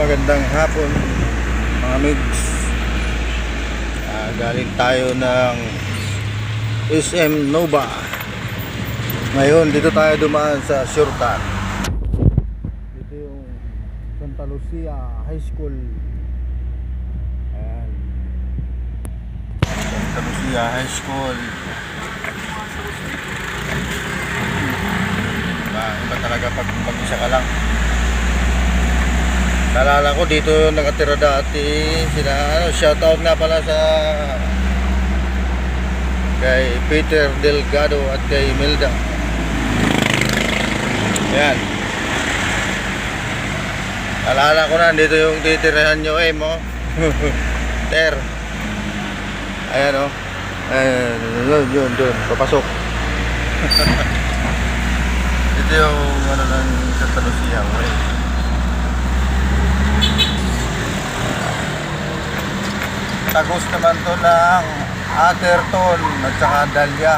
magandang hapon mga migs. Galing tayo ng SM Nova. Ngayon dito tayo dumaan sa Shortcut. Dito yung Santa Lucia High School. Ayan, Santa Lucia High School. Iba talaga pag mag-isa ka lang. Naalala ko dito nakatira dati sila, shoutout nga pala sa kay Peter Delgado at kay Milda. Yan. Naalala ko na dito yung titirahan nyo mo. Ter. Ayan o. Ayan, yun, papasok. Ito yung ano ng Santa Lucia. Tagos naman to ng Atherton at saka Dahlia.